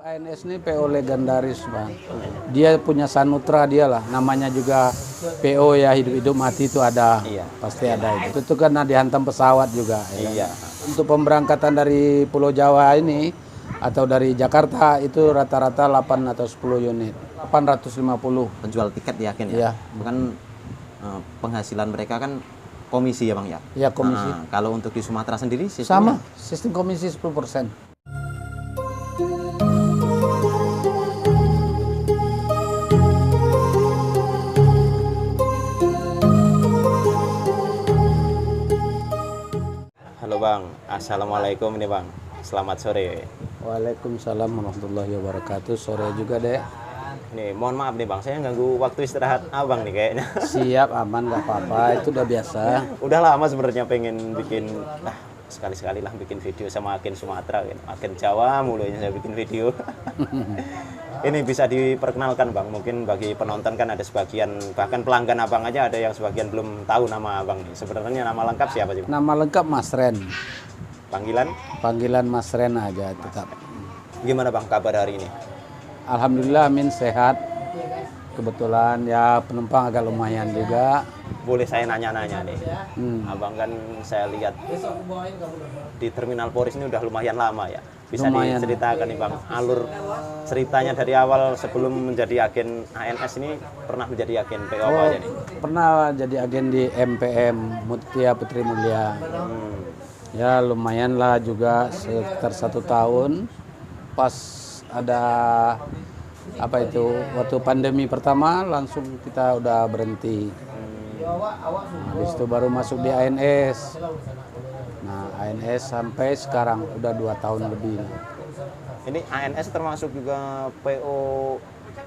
ANS ini PO legendaris, Bang. Dia punya Sanutra dia lah. Namanya juga PO ya, hidup-hidup mati itu ada. Iya. Pasti ada itu. Itu karena dihantam pesawat juga. Ya. Iya. Untuk pemberangkatan dari Pulau Jawa ini atau dari Jakarta itu rata-rata 8 atau 10 unit. 850. Penjual tiket yakin ya? Iya. Bukan penghasilan mereka kan komisi ya Bang ya? Ya, komisi. Kalau untuk di Sumatera sendiri Sama, sistem komisi 10%. Halo Bang, Assalamualaikum ini Bang. Selamat sore. Waalaikumsalam warahmatullahi wabarakatuh. Sore juga deh. Ini mohon maaf nih Bang, saya ganggu waktu istirahat Abang nih kayaknya. Siap, aman, nggak apa-apa. Itu udah biasa. Udah lama sebenarnya pengen bikin, sekali-sekali lah bikin video sama agen Sumatera, agen Jawa mulainya saya bikin video. Ini bisa diperkenalkan Bang, mungkin bagi penonton kan ada sebagian, bahkan pelanggan Abang aja ada yang sebagian belum tahu nama Abang nih. Sebenarnya nama lengkap siapa sih? Nama lengkap Mas Ren. Panggilan? Panggilan Mas Ren aja tetap. Gimana Bang kabar hari ini? Alhamdulillah, amin, sehat. Kebetulan ya penumpang agak lumayan juga. Boleh saya nanya-nanya nih? Abang kan saya lihat di Terminal Polri ini udah lumayan lama ya. Bisa Lumayan. diceritakan nih Bang, alur ceritanya dari awal sebelum menjadi agen ANS ini pernah menjadi agen PO apa aja nih? Pernah jadi agen di MPM, Mutia Putri Mulia. Ya lumayan lah juga sekitar 1 tahun. Pas ada apa itu, waktu pandemi pertama langsung kita udah berhenti. Habis itu baru masuk di ANS. Nah, ANS sampai sekarang udah 2 tahun lebih. Ini ANS termasuk juga PO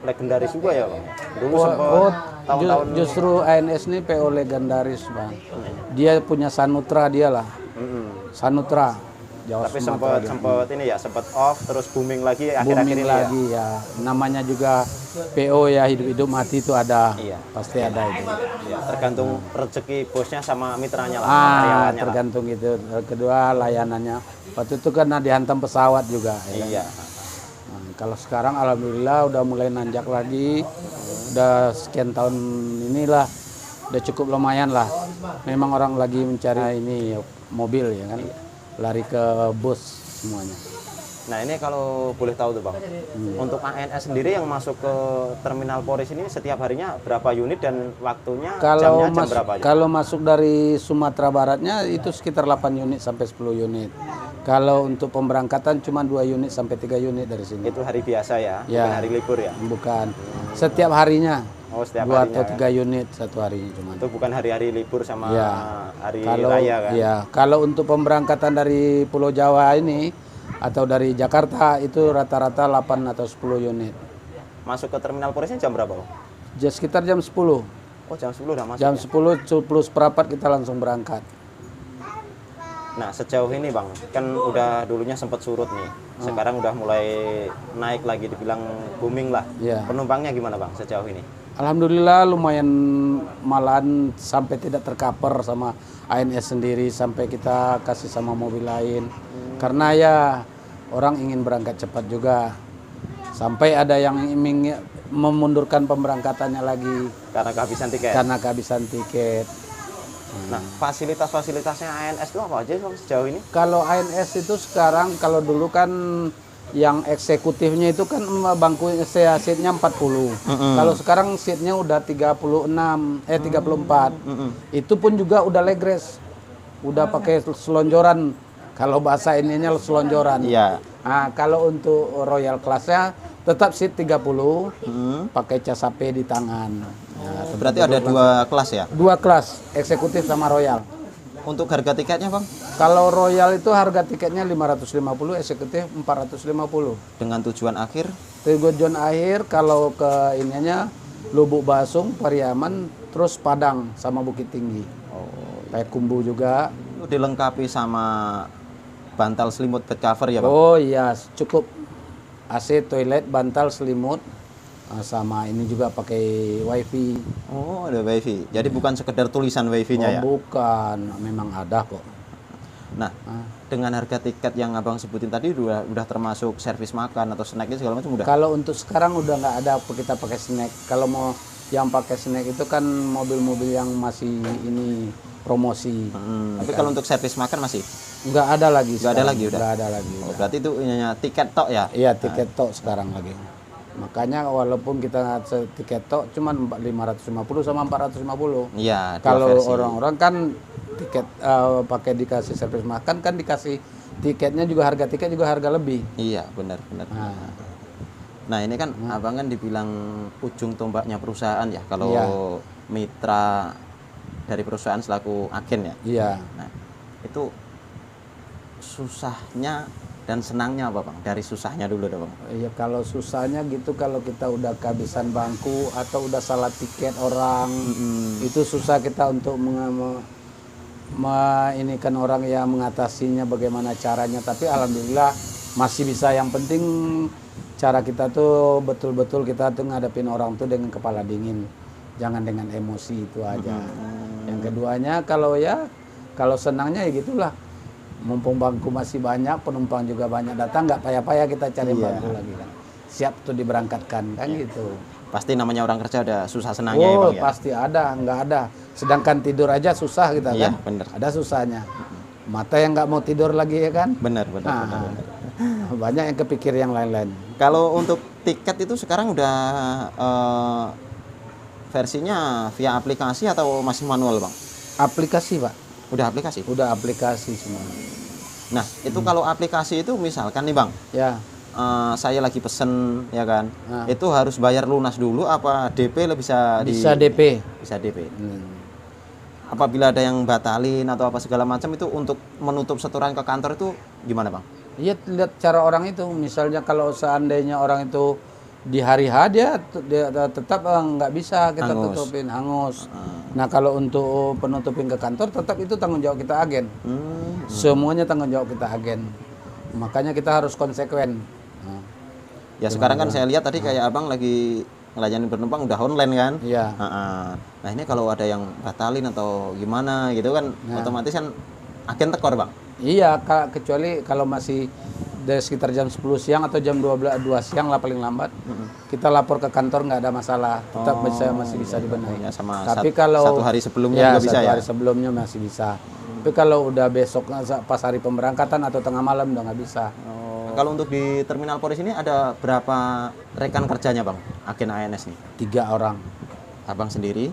legendaris juga ya Bang? Dulu Oh, sempat tahun-tahun justru ANS ini PO legendaris, Bang. Dia punya Sanutra dia lah. Sanutra. Jawa tapi Sumatera sempat ini ya, sempat off terus booming lagi akhir-akhir booming ini lagi ya. Namanya juga PO ya, hidup-hidup mati itu ada. Iya. Pasti ada itu. ya. Tergantung rezeki bosnya sama mitranya lah, Ah, karyawannya lah. tergantung itu. Kedua layanannya. Waktu itu karena dihantam pesawat juga. Ya. Iya. Nah, kalau sekarang alhamdulillah udah mulai nanjak lagi. Udah sekian tahun inilah udah cukup lumayan lah. Memang orang lagi mencari ini mobil ya kan. Lari ke bus semuanya. Nah ini kalau boleh tahu tuh Bang, untuk ANS sendiri yang masuk ke Terminal Polri ini setiap harinya berapa unit dan waktunya jamnya jam berapa aja? Kalau masuk dari Sumatera Baratnya itu sekitar 8 unit sampai 10 unit. Kalau untuk pemberangkatan cuma 2 unit sampai 3 unit dari sini. Itu hari biasa ya, Ya. bukan hari libur ya? Bukan. Setiap harinya. Oh setiap 2 harinya. atau 3 unit satu harinya cuma. Itu bukan hari-hari libur sama Ya. hari Kalau raya kan? ya, kalau untuk pemberangkatan dari Pulau Jawa ini atau dari Jakarta itu rata-rata 8 atau 10 unit. Masuk ke Terminal Polri jam berapa Bang? Sekitar jam 10. Oh jam 10 udah masuk Jam ya? 10 seperempat kita langsung berangkat. Nah sejauh ini Bang, kan udah dulunya sempat surut nih. Sekarang udah mulai naik lagi, dibilang booming lah. Ya. Penumpangnya gimana Bang sejauh ini? Alhamdulillah lumayan, malahan sampai tidak tercover sama ANS sendiri, sampai kita kasih sama mobil lain. Karena ya orang ingin berangkat cepat juga. Sampai ada yang ingin memundurkan pemberangkatannya lagi Karena kehabisan tiket. karena kehabisan tiket. Nah, fasilitas-fasilitasnya ANS itu apa aja Bang sejauh ini? Kalau ANS itu sekarang, kalau dulu kan yang eksekutifnya itu kan bangku seatnya 40. Kalau sekarang seatnya udah 34. Itu pun juga udah legres. Udah pakai selonjoran. Kalau bahasa ininya selonjoran. Iya. Nah, kalau untuk Royal Class-nya tetap seat 30, pakai cas HP di tangan. Ya, Berarti ada 2 kelas ya? 2 kelas, eksekutif sama Royal. Untuk harga tiketnya Bang? Kalau Royal itu harga tiketnya 550, eksekutif 450. Dengan tujuan akhir? Tujuan akhir kalau ke ininya Lubuk Basung, Pariaman, terus Padang sama Bukit Tinggi. Payakumbuh juga. Itu dilengkapi sama bantal selimut bed cover ya Bang? Oh iya, cukup. AC, toilet, bantal, selimut, sama ini juga pakai wifi. Oh ada wifi, jadi bukan sekedar tulisan wifi-nya ya? Bukan, memang ada kok. Nah, dengan harga tiket yang abang sebutin tadi udah termasuk servis makan atau snacknya segala macam udah? Kalau untuk sekarang udah nggak ada kita pakai snack. Kalau mau yang pakai snack itu kan mobil-mobil yang masih ini promosi. Tapi kalau untuk servis makan masih? Nggak ada lagi. Nggak ada lagi udah? Nggak ada lagi. Oh, berarti itu hanya tiket tok ya? Iya, tiket tok sekarang lagi. Makanya walaupun kita tiket tok cuman 550 sama 450. Iya. Kalau orang-orang kan tiket pakai dikasih servis makan kan dikasih tiketnya juga harga tiket juga harga lebih. Iya, benar. Nah, ini kan abang kan dibilang ujung tombaknya perusahaan ya kalau mitra dari perusahaan selaku agen ya. Iya. Nah, itu susahnya dan senangnya apa bang? Dari susahnya dulu dong bang. Iya, kalau susahnya gitu kalau kita udah kehabisan bangku atau udah salah tiket orang, itu susah kita untuk inikan orang yang mengatasinya bagaimana caranya. Tapi alhamdulillah masih bisa. Yang penting cara kita tuh betul-betul kita tuh ngadepin orang tuh dengan kepala dingin, jangan dengan emosi, itu aja. Yang keduanya kalau senangnya ya gitulah, mumpung bangku masih banyak, penumpang juga banyak datang, nggak payah-payah kita cari bangku lagi kan, siap tuh diberangkatkan kan gitu. Pasti namanya orang kerja ada susah senangnya ya bang ya? Pasti ada, nggak ada. Sedangkan tidur aja susah kita kan, bener. Ada susahnya. Mata yang nggak mau tidur lagi ya kan. Bener. Banyak yang kepikir yang lain-lain. Kalau untuk tiket itu sekarang udah versinya via aplikasi atau masih manual bang? Aplikasi pak. Udah aplikasi? Udah aplikasi semua. Nah itu kalau aplikasi itu misalkan nih bang, ya saya lagi pesen ya kan, itu harus bayar lunas dulu apa DP bisa DP? Bisa DP. Apabila ada yang batalin atau apa segala macam itu untuk menutup setoran ke kantor itu gimana bang? Iya, lihat cara orang itu. Misalnya kalau seandainya orang itu di hari H dia tetap nggak bisa kita tutupin, hangus. Nah kalau untuk penutupin ke kantor tetap itu tanggung jawab kita agen. Semuanya tanggung jawab kita agen. Makanya kita harus konsekuen. Ya sekarang kan saya lihat tadi kayak abang lagi ngelayanin penumpang udah online kan? Iya. Nah ini kalau ada yang batalin atau gimana gitu kan, otomatis kan agen tekor bang? Iya, kecuali kalau masih dari sekitar jam 10 siang atau jam 2 siang lah paling lambat, kita lapor ke kantor nggak ada masalah, tetap masih bisa dibenahi. Ya, sama tapi kalau satu hari sebelumnya nggak bisa ya? Satu hari sebelumnya masih bisa. Tapi kalau udah besok pas hari pemberangkatan atau tengah malam udah nggak bisa. Kalau untuk di Terminal Polres ini ada berapa rekan kerjanya bang, agen ANS nih? 3 orang. Abang sendiri?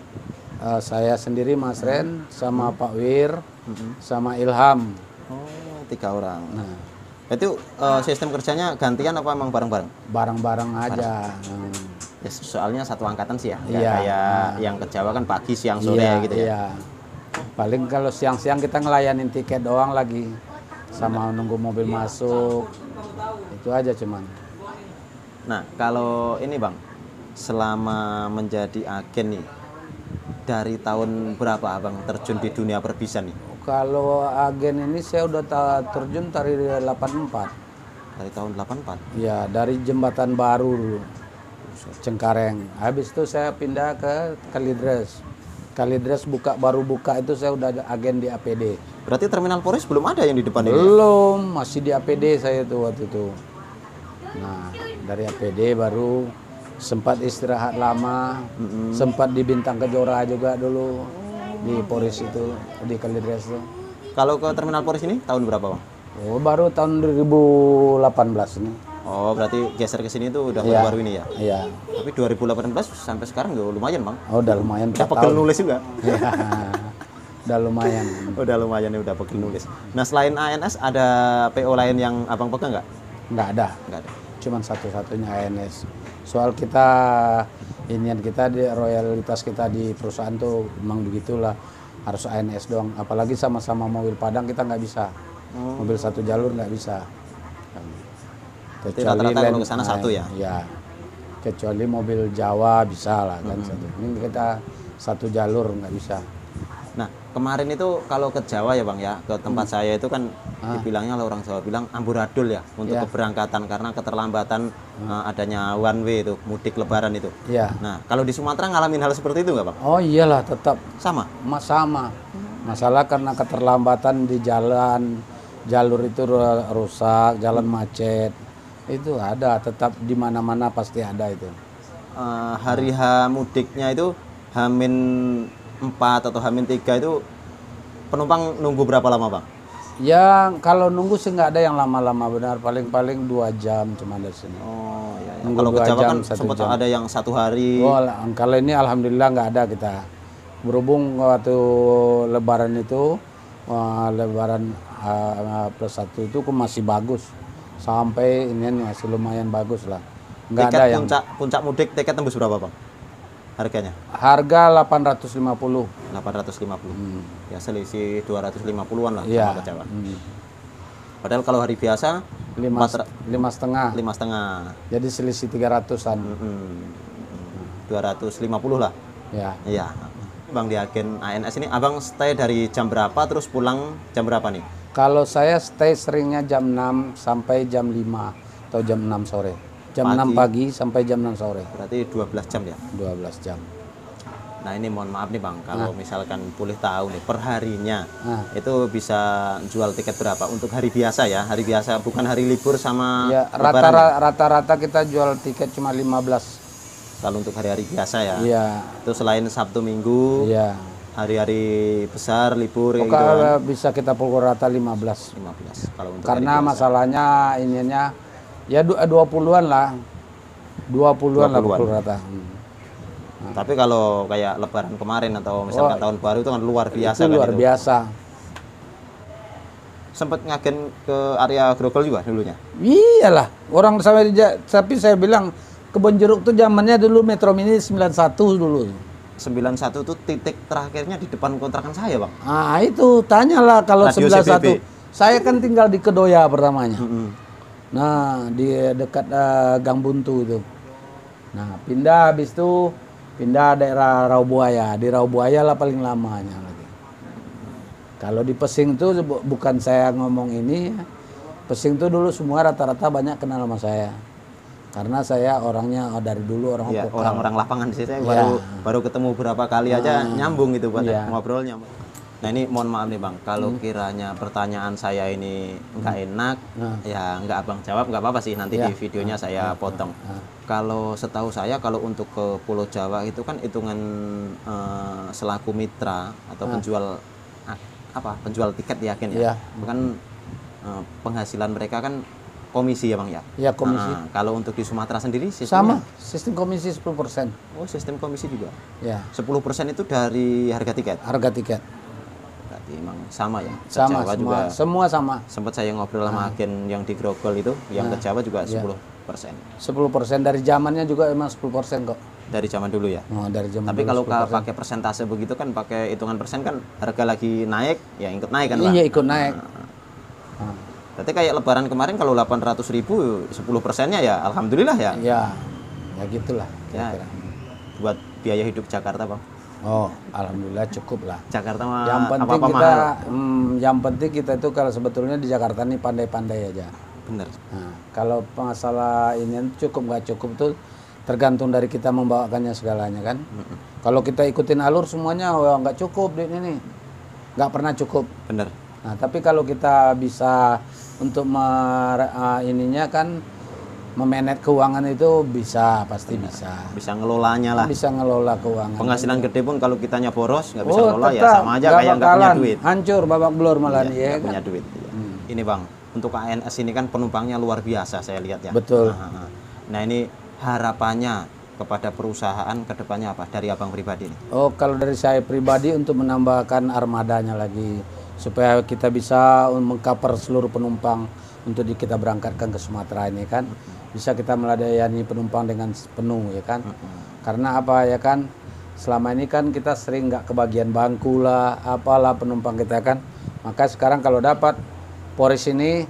Saya sendiri, Mas Ren, sama Pak Wir, sama Ilham. Oh, 3 orang. Nah, itu sistem kerjanya gantian apa emang bareng-bareng? Bareng-bareng aja. Ya, soalnya satu angkatan sih ya, Iya. kayak yang ke Jawa kan pagi, siang, sore gitu ya. Iya. Paling kalau siang-siang kita ngelayanin tiket doang lagi, sama nunggu mobil masuk. Itu aja cuman. Nah, kalau ini bang, selama menjadi agen nih, dari tahun berapa abang terjun di dunia perbisan nih? Kalau agen ini saya udah terjun dari 84. Dari tahun 84? Iya, dari Jembatan Baru dulu, Cengkareng. Habis itu saya pindah ke Kalidres. Kalidres baru buka itu saya udah agen di APD. Berarti Terminal Polres belum ada yang di depan ini? Belum, masih di APD saya tuh waktu itu. Nah, dari APD baru sempat istirahat lama, sempat di Bintang Kejora juga dulu, di Polres itu, di Kalidres itu. Kalau ke Terminal Polres ini tahun berapa bang? Oh, baru tahun 2018 ini. Oh, berarti geser ke sini tuh udah Iya. baru ini ya? Iya. Tapi 2018 sampai sekarang udah lumayan bang? Oh, udah lumayan. Udah pegel nulis juga? Iya. Udah lumayan. Udah lumayan ya, udah pegel nulis. Nah, selain ANS ada PO lain yang abang pegang nggak? Nggak ada. Nggak ada. Cuman satu-satunya ANS. Soal kita, inian kita, di royalitas kita di perusahaan tuh memang begitulah. Harus ANS doang. Apalagi sama-sama mobil Padang kita nggak bisa. Mobil satu jalur nggak bisa. Jadi rata-rata kalau ke sana satu ya? Iya. Kecuali mobil Jawa bisa lah kan satu. Ini kita satu jalur nggak bisa. Nah, kemarin itu kalau ke Jawa ya bang ya, ke tempat saya itu kan dibilangnya oleh orang Jawa bilang amburadul ya untuk keberangkatan karena keterlambatan adanya one way itu, mudik lebaran itu. Iya. Nah, kalau di Sumatera ngalamin hal seperti itu nggak bang? Oh iyalah tetap Sama? sama. Masalah karena keterlambatan di jalan, jalur itu rusak, jalan macet. Itu ada, tetap di mana-mana pasti ada itu. Hari H mudiknya itu Hamin 4 atau Hamin 3 itu penumpang nunggu berapa lama, Bang? Ya kalau nunggu sih nggak ada yang lama-lama, benar, paling-paling 2 jam cuma dari sini. Oh iya, iya. Nunggu Kalau ke 2 Jawa jam, kan 1 sempat jam. ada yang 1 hari. Oh, kalau ini alhamdulillah nggak ada kita. Berhubung waktu Lebaran itu, Lebaran plus 1 itu masih bagus. Sampai ini masih lumayan bagus lah. Nggak Tiket ada yang puncak mudik tiket tembus berapa, Bang? Harganya? harga 850. 850. Ya selisih 250-an lah Iya. sama ke Jawa. Padahal kalau hari biasa 5,5. 5,5. Jadi selisih 300-an. 250 lah. Ya. Iya. Bang, di agen ANS ini Abang stay dari jam berapa terus pulang jam berapa nih? Kalau saya stay seringnya jam 6 sampai jam 5 atau jam 6 sore. Jam 6 pagi sampai jam 6 sore. Berarti 12 jam ya? 12 jam. Nah ini mohon maaf nih Bang, kalau misalkan boleh tahu nih perharinya itu bisa jual tiket berapa untuk hari biasa ya? Hari biasa bukan hari libur sama Ya, Lebaran ya? rata-rata kita jual tiket cuma 15. Kalau untuk hari-hari biasa ya? Iya. Itu selain Sabtu Minggu, Iya. hari-hari besar libur kayak gitu kan? Pokoknya bisa kita pukul rata 15. 15 kalau untuk Karena hari biasa. masalahnya ininya ya 20-an lah. 20-an lah 20-an. pukul rata. Tapi kalau kayak Lebaran kemarin atau misalkan tahun baru itu kan luar biasa Itu kan luar itu. biasa. Sempat ngagen ke area Grogol juga dulunya. Iyalah, orang sampai tapi saya bilang Kebon Jeruk tuh zamannya dulu Metro Mini 91 dulu. 91 itu titik terakhirnya di depan kontrakan saya, Bang. Ah, itu tanyalah kalau Radio 91. CBB. Saya kan tinggal di Kedoya pertamanya. Nah, di dekat Gang Buntu itu. Nah, pindah habis itu pindah daerah Rawabuaya. Di Rawabuaya lah paling lamanya lagi. Kalau di Pesing tuh bukan saya ngomong ini, Pesing tuh dulu semua rata-rata banyak kenal sama saya. Karena saya orangnya dari dulu orang Iya, vokal. orang-orang lapangan di sini saya Iya. baru ketemu berapa kali aja nyambung gitu buat Iya. ngobrolnya. Nah ini mohon maaf nih Bang, kalau kiranya pertanyaan saya ini nggak enak, ya nggak Abang jawab nggak apa-apa sih, nanti di videonya saya potong. Kalau setahu saya kalau untuk ke Pulau Jawa itu kan hitungan selaku mitra atau penjual tiket ya Ken ya, Iya. kan penghasilan mereka kan komisi ya Bang ya. Ya komisi. Kalau untuk di Sumatera sendiri sistemnya? Sama, sistem komisi 10%. Oh sistem komisi juga. Ya, 10% itu dari harga tiket. harga tiket. Berarti emang sama ya. Ke Sama Jawa semua, juga. semua sama. Sempat saya ngobrol sama agen yang di Grogol itu, yang ke Jawa juga 10%. 10% dari zamannya juga emang 10% kok. Dari zaman dulu ya. Oh, dari zaman Tapi dulu kalau 10%. pakai persentase begitu kan, pakai hitungan persen kan, harga lagi naik, ya ikut naik kan Bang. Iya, ikut naik. Berarti kayak Lebaran kemarin kalau 800.000, 10%-nya ya Alhamdulillah ya. Ya, ya gitulah. Ya, kira-kira. buat biaya hidup Jakarta Bang. Oh, alhamdulillah cukup lah. Jakarta mah Yang penting apa-apa kita, mahal. yang penting kita itu kalau sebetulnya di Jakarta nih pandai-pandai aja. Bener. Nah, kalau masalah ini cukup nggak cukup tuh tergantung dari kita membawakannya segalanya kan. Kalau kita ikutin alur semuanya nggak cukup di ini, nggak pernah cukup. Bener. Nah, tapi kalau kita bisa untuk ininya kan memanage keuangan itu bisa, pasti bisa. Bisa ngelolanya lah. Bisa ngelola keuangan. Penghasilan gede pun kalau kitanya boros nggak bisa Oh, ngelola ya tetap sama aja nggak kayak nggak punya bakalan duit. hancur babak belur malah Iya, nih ya nggak kan? punya duit. Iya. Ini Bang, untuk ANS ini kan penumpangnya luar biasa saya lihat ya. Betul. Nah ini harapannya kepada perusahaan kedepannya apa dari Abang pribadi nih? Oh, kalau dari saya pribadi untuk menambahkan armadanya lagi supaya kita bisa mengcover seluruh penumpang untuk kita berangkatkan ke Sumatera ini kan. Bisa kita melayani penumpang dengan penuh ya kan. Karena apa ya kan? Selama ini kan kita sering nggak kebagian bangku lah, apalah penumpang kita kan. Maka sekarang kalau dapat Poris ini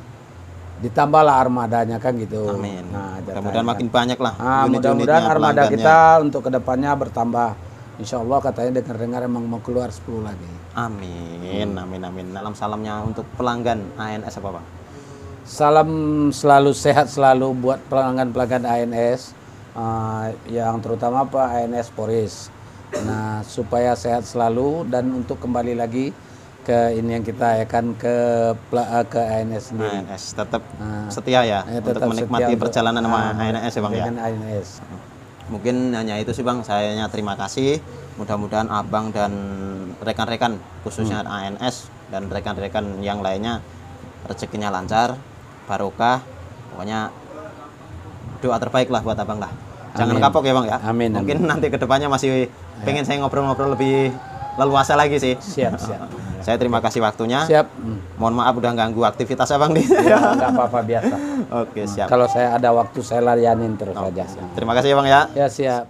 ditambahlah armadanya kan gitu. Amin. Nah, Mudah-mudahan makin banyak lah. Nah, unit-unitnya, mudah-mudahan armada pelanggannya. kita untuk kedepannya bertambah. Insya Allah katanya dengar-dengar emang mau keluar 10 lagi. Amin, amin, amin. Salam-salamnya untuk pelanggan ANS apa Bang? Salam selalu sehat selalu buat pelanggan-pelanggan ANS, yang terutama Pak ANS Poris. Nah, supaya sehat selalu dan untuk kembali lagi ke ini yang kita akan ke ANS sendiri. ANS tetap setia ya, tetap untuk menikmati setia perjalanan untuk, sama ANS ya Bang ya. dengan ANS. Mungkin hanya itu sih Bang, saya terima kasih. Mudah-mudahan Abang dan rekan-rekan khususnya ANS dan rekan-rekan yang lainnya rezekinya lancar, barokah. Pokoknya doa terbaik lah buat Abang lah. Jangan Amin. kapok ya Bang ya. Amin, Mungkin nanti kedepannya masih pengen saya ngobrol-ngobrol lebih leluasa lagi sih. Siap. Saya terima kasih waktunya. Siap. Mohon maaf udah ganggu aktivitas Abang nih. Ya, nggak apa-apa, biasa. Oke, siap. Kalau saya ada waktu saya layanin terus saja. Terima kasih ya Bang ya. Ya, siap.